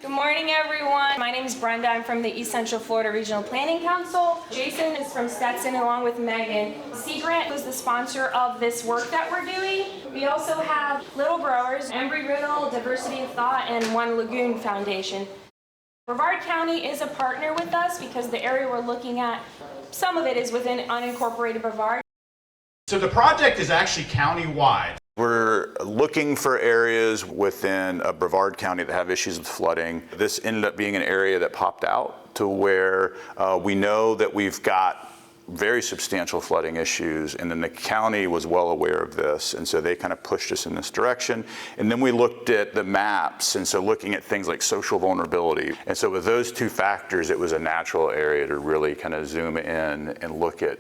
Good morning, everyone. My name is Brenda. I'm from the East Central Florida Regional Planning Council. Jason is from Stetson, along with Megan. Sea Grant was the sponsor of this work that we're doing. We also have Little Growers, Embry-Riddle, Diversity of Thought, and One Lagoon Foundation. Brevard County is a partner with us because the area we're looking at, some of it is within unincorporated Brevard. So the project is actually county-wide. We're looking for areas within Brevard County that have issues with flooding. This ended up being an area that popped out to where we know that we've got very substantial flooding issues, and then the county was well aware of this, and so they kind of pushed us in this direction. And then we looked at the maps, and so looking at things like social vulnerability. And so with those two factors, it was a natural area to really kind of zoom in and look at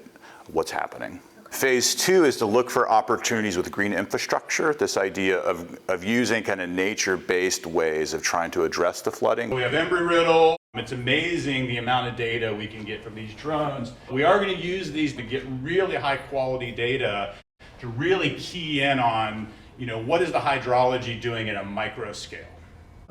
what's happening. Phase 2 is to look for opportunities with green infrastructure, this idea of using kind of nature-based ways of trying to address the flooding. We have Embry-Riddle. It's amazing the amount of data we can get from these drones. We are going to use these to get really high-quality data to really key in on, what is the hydrology doing at a micro scale.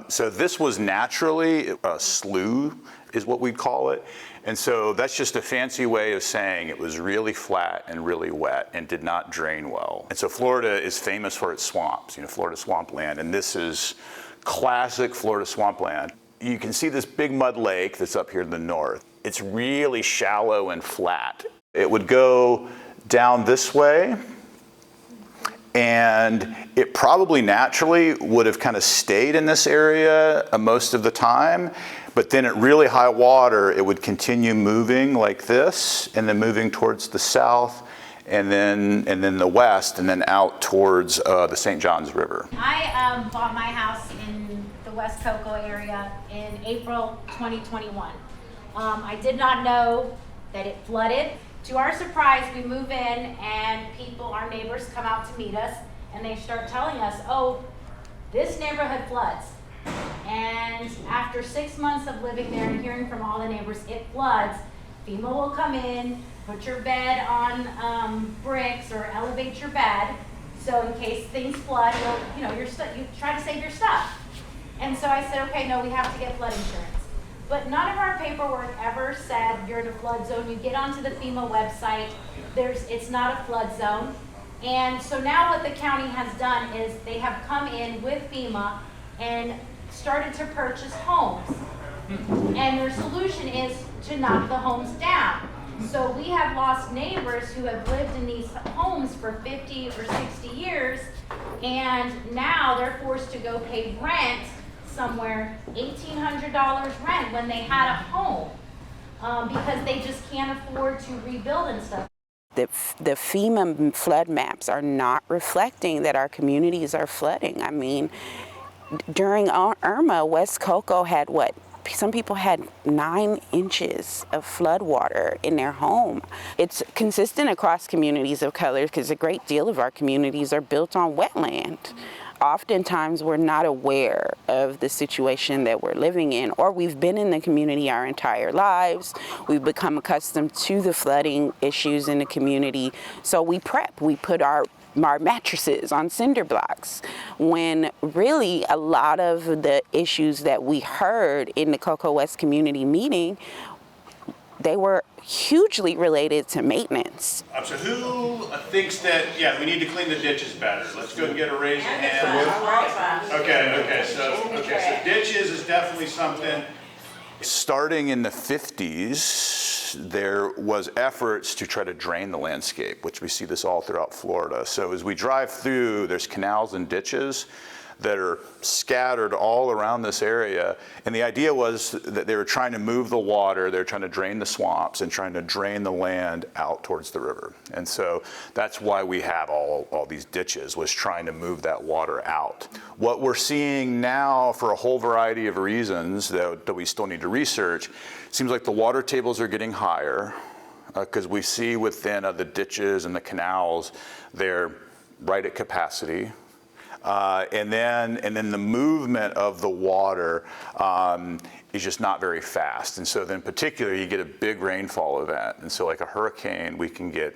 So this was naturally a slough, is what we'd call it. And so that's just a fancy way of saying it was really flat and really wet and did not drain well. And so Florida is famous for its swamps, Florida swampland, and this is classic Florida swampland. You can see this big mud lake that's up here in the north. It's really shallow and flat. It would go down this way, and it probably naturally would have kind of stayed in this area most of the time, but then at really high water, it would continue moving like this, and then moving towards the south, and then the west, and then out towards the St. Johns River. I bought my house in the West Cocoa area in April 2021. I did not know that it flooded. To our surprise, we move in and our neighbors come out to meet us, and they start telling us, oh, this neighborhood floods. And after 6 months of living there and hearing from all the neighbors, it floods. FEMA will come in, put your bed on bricks or elevate your bed, so in case things flood, you try to save your stuff. And so I said, okay, no, we have to get flood insurance. But none of our paperwork ever said you're in a flood zone. You get onto the FEMA website, it's not a flood zone. And so now what the county has done is they have come in with FEMA and started to purchase homes. And their solution is to knock the homes down. So we have lost neighbors who have lived in these homes for 50 or 60 years, and now they're forced to go pay rent somewhere, $1,800 rent when they had a home, because they just can't afford to rebuild and stuff. The FEMA flood maps are not reflecting that our communities are flooding. I mean, during Irma, West Cocoa had some people had 9 inches of flood water in their home. It's consistent across communities of color because a great deal of our communities are built on wetland. Oftentimes we're not aware of the situation that we're living in, or we've been in the community our entire lives. We've become accustomed to the flooding issues in the community. So we prep, we put our mattresses on cinder blocks, when really a lot of the issues that we heard in the Cocoa West community meeting, they were hugely related to maintenance. So who thinks that, we need to clean the ditches better? Let's go and get a raise of hand. Okay, so ditches is definitely something. Starting in the 50s, there was efforts to try to drain the landscape, which we see this all throughout Florida. So as we drive through, there's canals and ditches that are scattered all around this area. And the idea was that they were trying to move the water, they were trying to drain the swamps and trying to drain the land out towards the river. And so that's why we have all these ditches, was trying to move that water out. What we're seeing now, for a whole variety of reasons that we still need to research, seems like the water tables are getting higher, because we see within the ditches and the canals, they're right at capacity. And then the movement of the water is just not very fast. And so then particularly you get a big rainfall event. And so like a hurricane, we can get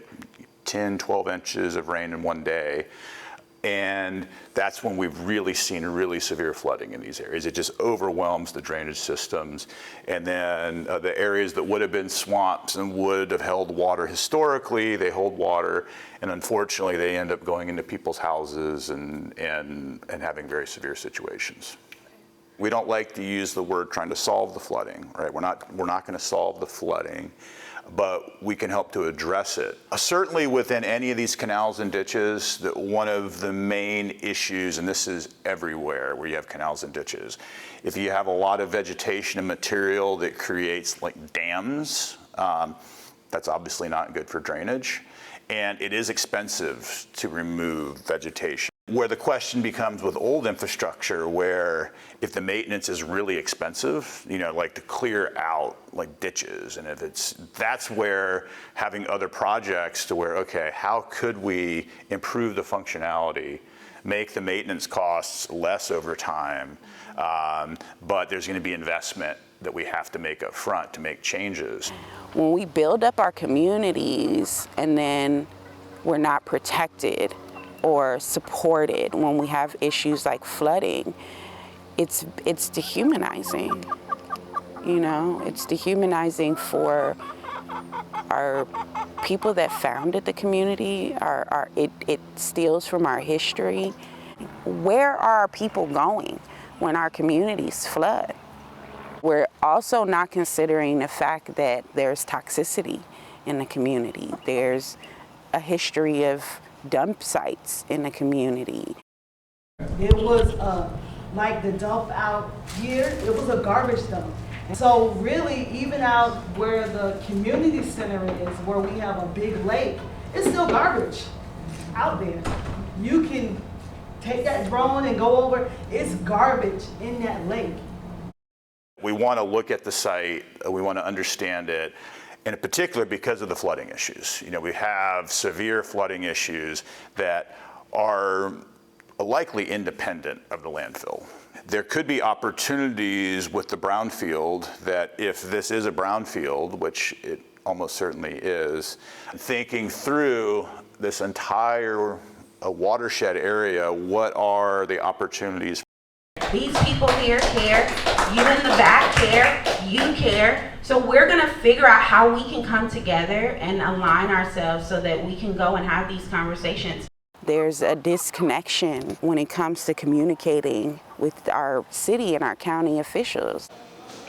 10, 12 inches of rain in one day. And that's when we've really seen really severe flooding in these areas. It just overwhelms the drainage systems. And then the areas that would have been swamps and would have held water historically, they hold water. And unfortunately, they end up going into people's houses and having very severe situations. We don't like to use the word trying to solve the flooding, right? We're not going to solve the flooding, but we can help to address it. Certainly within any of these canals and ditches, that one of the main issues, and this is everywhere where you have canals and ditches, if you have a lot of vegetation and material that creates like dams, that's obviously not good for drainage. And it is expensive to remove vegetation. Where the question becomes with old infrastructure, where if the maintenance is really expensive, you know, like to clear out like ditches, and if that's where having other projects to where, okay, how could we improve the functionality, make the maintenance costs less over time, but there's going to be investment that we have to make up front to make changes. When we build up our communities and then we're not protected or supported when we have issues like flooding, it's dehumanizing. You know, it's dehumanizing for our people that founded the community. It steals from our history. Where are our people going when our communities flood? We're also not considering the fact that there's toxicity in the community. There's a history of dump sites in the community. It was like the dump out here, it was a garbage dump. So really, even out where the community center is, where we have a big lake, it's still garbage out there. You can take that drone and go over, it's garbage in that lake. We want to look at the site, we want to understand it, and in particular because of the flooding issues. You know, we have severe flooding issues that are likely independent of the landfill. There could be opportunities with the brownfield that if this is a brownfield, which it almost certainly is, thinking through this entire watershed area, what are the opportunities? These people here care, you in the back care, you care. So we're gonna figure out how we can come together and align ourselves so that we can go and have these conversations. There's a disconnection when it comes to communicating with our city and our county officials.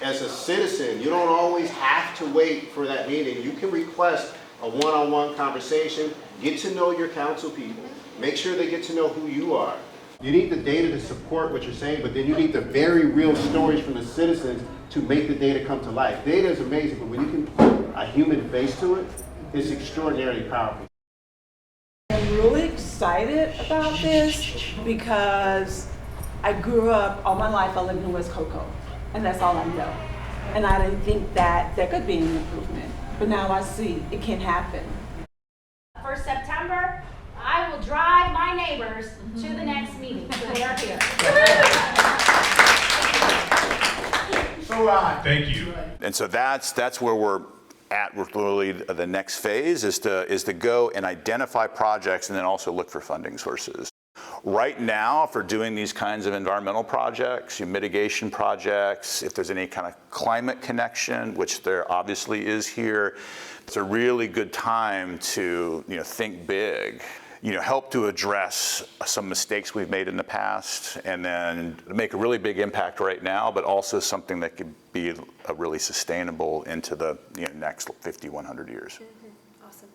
As a citizen, you don't always have to wait for that meeting. You can request a one-on-one conversation, get to know your council people, make sure they get to know who you are. You need the data to support what you're saying, but then you need the very real stories from the citizens to make the data come to life. Data is amazing, but when you can put a human face to it, it's extraordinarily powerful. I'm really excited about this because I grew up, all my life I lived in West Cocoa, and that's all I know. And I didn't think that there could be an improvement, but now I see it can happen. For September, I will drive my neighbors to the next meeting, so they are here. Thank you. And so that's where we're at with really the next phase is to go and identify projects and then also look for funding sources. Right now, for doing these kinds of environmental projects, mitigation projects, if there's any kind of climate connection, which there obviously is here, it's a really good time to think big. Help to address some mistakes we've made in the past and then make a really big impact right now, but also something that could be really sustainable into the next 50, 100 years. Awesome.